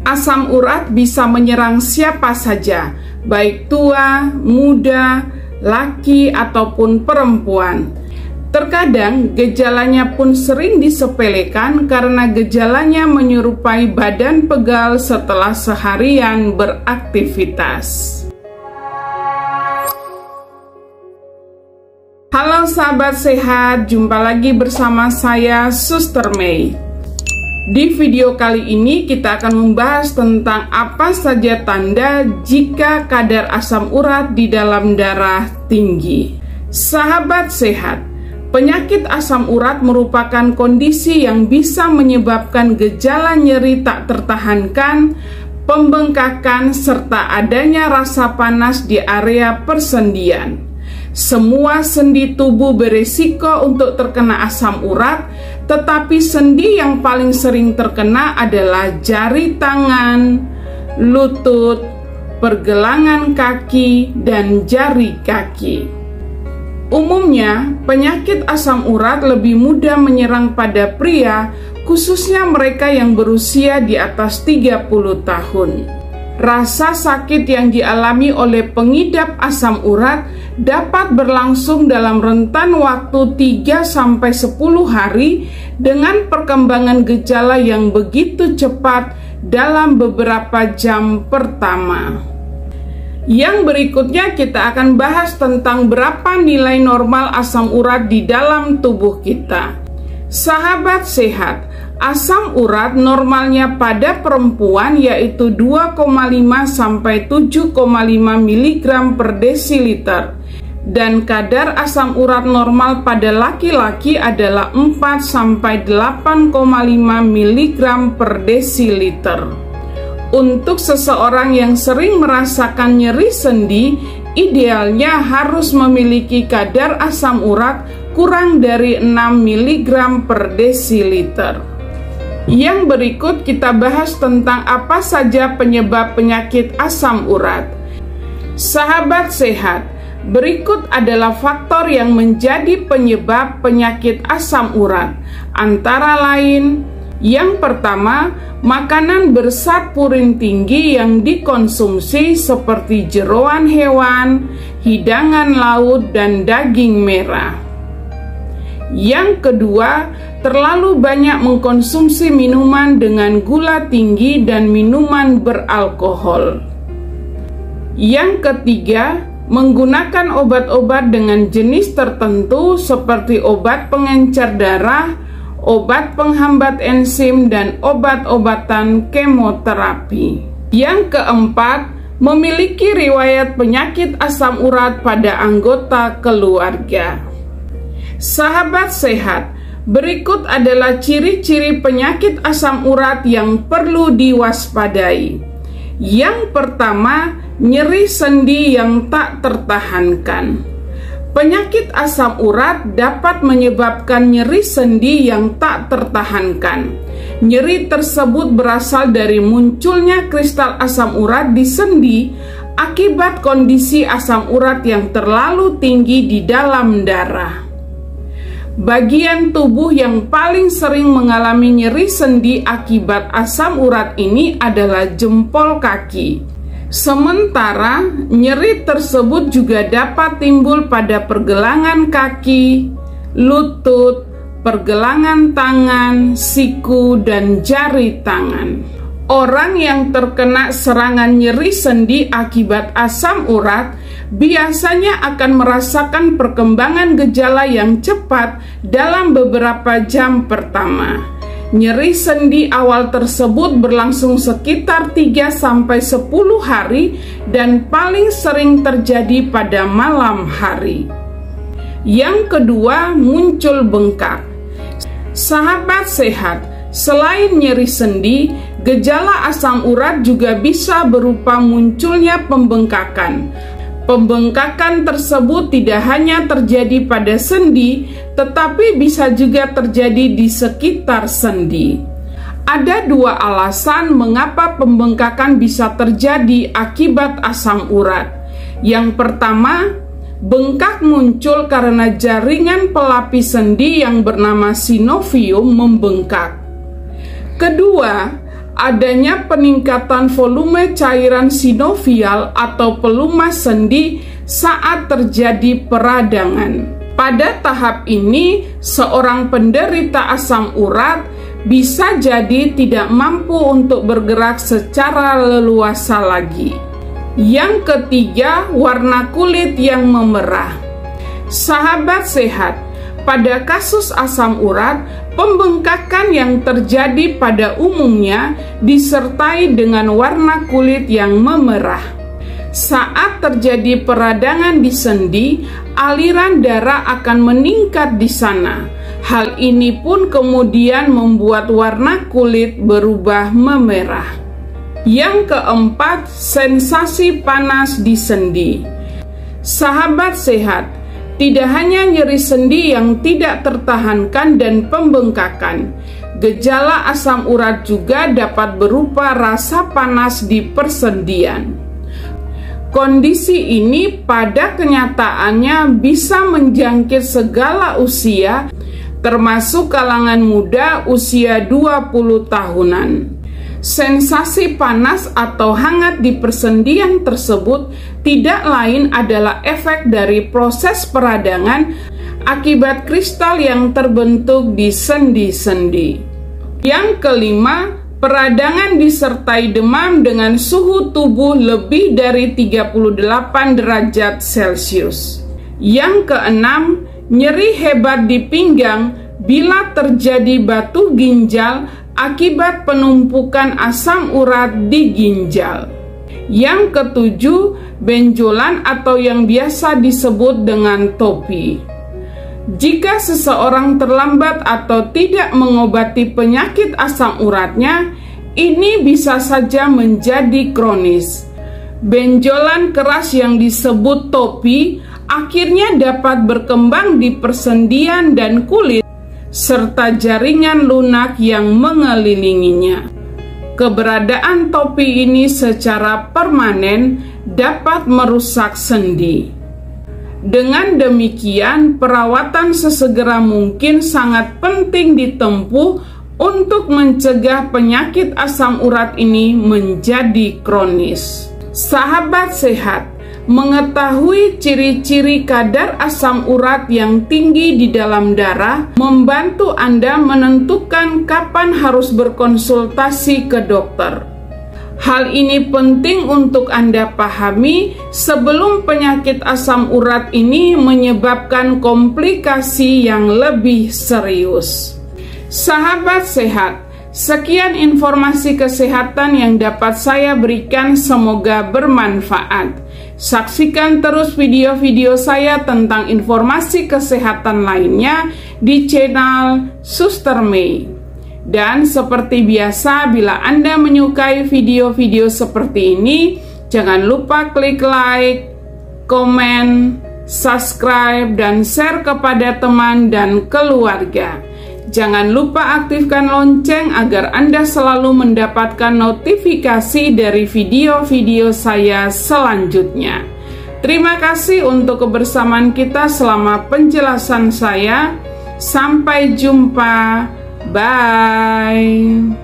Asam urat bisa menyerang siapa saja, baik tua, muda, laki, ataupun perempuan. Terkadang gejalanya pun sering disepelekan karena gejalanya menyerupai badan pegal setelah seharian beraktivitas. Halo sahabat sehat, jumpa lagi bersama saya Suster Mei. Di video kali ini kita akan membahas tentang apa saja tanda jika kadar asam urat di dalam darah tinggi. Sahabat sehat, penyakit asam urat merupakan kondisi yang bisa menyebabkan gejala nyeri tak tertahankan, pembengkakan, serta adanya rasa panas di area persendian. Semua sendi tubuh beresiko untuk terkena asam urat, tetapi sendi yang paling sering terkena adalah jari tangan, lutut, pergelangan kaki, dan jari kaki. Umumnya, penyakit asam urat lebih mudah menyerang pada pria, khususnya mereka yang berusia di atas 30 tahun. Rasa sakit yang dialami oleh pengidap asam urat dapat berlangsung dalam rentan waktu 3-10 hari dengan perkembangan gejala yang begitu cepat dalam beberapa jam pertama. Yang berikutnya kita akan bahas tentang berapa nilai normal asam urat di dalam tubuh kita. Sahabat sehat, asam urat normalnya pada perempuan yaitu 2,5 sampai 7,5 mg per desiliter dan kadar asam urat normal pada laki-laki adalah 4 sampai 8,5 mg per desiliter. Untuk seseorang yang sering merasakan nyeri sendi, idealnya harus memiliki kadar asam urat kurang dari 6 mg per desiliter. Yang berikut kita bahas tentang apa saja penyebab penyakit asam urat. Sahabat sehat, berikut adalah faktor yang menjadi penyebab penyakit asam urat. Antara lain, yang pertama, makanan berzat purin tinggi yang dikonsumsi seperti jeroan hewan, hidangan laut, dan daging merah. Yang kedua, terlalu banyak mengkonsumsi minuman dengan gula tinggi dan minuman beralkohol. Yang ketiga, menggunakan obat-obat dengan jenis tertentu seperti obat pengencer darah, obat penghambat enzim, dan obat-obatan kemoterapi. Yang keempat, memiliki riwayat penyakit asam urat pada anggota keluarga. Sahabat sehat, berikut adalah ciri-ciri penyakit asam urat yang perlu diwaspadai. Yang pertama, nyeri sendi yang tak tertahankan. Penyakit asam urat dapat menyebabkan nyeri sendi yang tak tertahankan. Nyeri tersebut berasal dari munculnya kristal asam urat di sendi akibat kondisi asam urat yang terlalu tinggi di dalam darah. Bagian tubuh yang paling sering mengalami nyeri sendi akibat asam urat ini adalah jempol kaki. Sementara nyeri tersebut juga dapat timbul pada pergelangan kaki, lutut, pergelangan tangan, siku, dan jari tangan. Orang yang terkena serangan nyeri sendi akibat asam urat biasanya akan merasakan perkembangan gejala yang cepat dalam beberapa jam pertama. Nyeri sendi awal tersebut berlangsung sekitar 3-10 hari dan paling sering terjadi pada malam hari. Yang kedua, muncul bengkak. Sahabat sehat, selain nyeri sendi, gejala asam urat juga bisa berupa munculnya pembengkakan. Pembengkakan tersebut tidak hanya terjadi pada sendi, tetapi bisa juga terjadi di sekitar sendi. Ada dua alasan mengapa pembengkakan bisa terjadi akibat asam urat. Yang pertama, bengkak muncul karena jaringan pelapis sendi yang bernama sinovium membengkak. Kedua, adanya peningkatan volume cairan sinovial atau pelumas sendi saat terjadi peradangan. Pada tahap ini, seorang penderita asam urat bisa jadi tidak mampu untuk bergerak secara leluasa lagi. Yang ketiga, warna kulit yang memerah. Sahabat sehat, pada kasus asam urat, pembengkakan yang terjadi pada umumnya disertai dengan warna kulit yang memerah. Saat terjadi peradangan di sendi, aliran darah akan meningkat di sana. Hal ini pun kemudian membuat warna kulit berubah memerah. Yang keempat, sensasi panas di sendi. Sahabat sehat, tidak hanya nyeri sendi yang tidak tertahankan dan pembengkakan, gejala asam urat juga dapat berupa rasa panas di persendian. Kondisi ini pada kenyataannya bisa menjangkit segala usia, termasuk kalangan muda usia 20 tahunan. Sensasi panas atau hangat di persendian tersebut tidak lain adalah efek dari proses peradangan akibat kristal yang terbentuk di sendi-sendi. Yang kelima, peradangan disertai demam dengan suhu tubuh lebih dari 38 derajat Celcius. Yang keenam, nyeri hebat di pinggang bila terjadi batu ginjal akibat penumpukan asam urat di ginjal. Yang ketujuh, benjolan atau yang biasa disebut dengan topi. Jika seseorang terlambat atau tidak mengobati penyakit asam uratnya, ini bisa saja menjadi kronis. Benjolan keras yang disebut topi akhirnya dapat berkembang di persendian dan kulit, serta jaringan lunak yang mengelilinginya. Keberadaan topi ini secara permanen dapat merusak sendi. Dengan demikian, perawatan sesegera mungkin sangat penting ditempuh untuk mencegah penyakit asam urat ini menjadi kronis. Sahabat sehat, mengetahui ciri-ciri kadar asam urat yang tinggi di dalam darah membantu Anda menentukan kapan harus berkonsultasi ke dokter. Hal ini penting untuk Anda pahami sebelum penyakit asam urat ini menyebabkan komplikasi yang lebih serius. Sahabat sehat, sekian informasi kesehatan yang dapat saya berikan, semoga bermanfaat. Saksikan terus video-video saya tentang informasi kesehatan lainnya di channel Suster Mei. Dan seperti biasa, bila Anda menyukai video-video seperti ini, jangan lupa klik like, komen, subscribe, dan share kepada teman dan keluarga. Jangan lupa aktifkan lonceng agar Anda selalu mendapatkan notifikasi dari video-video saya selanjutnya. Terima kasih untuk kebersamaan kita selama penjelasan saya. Sampai jumpa. Bye.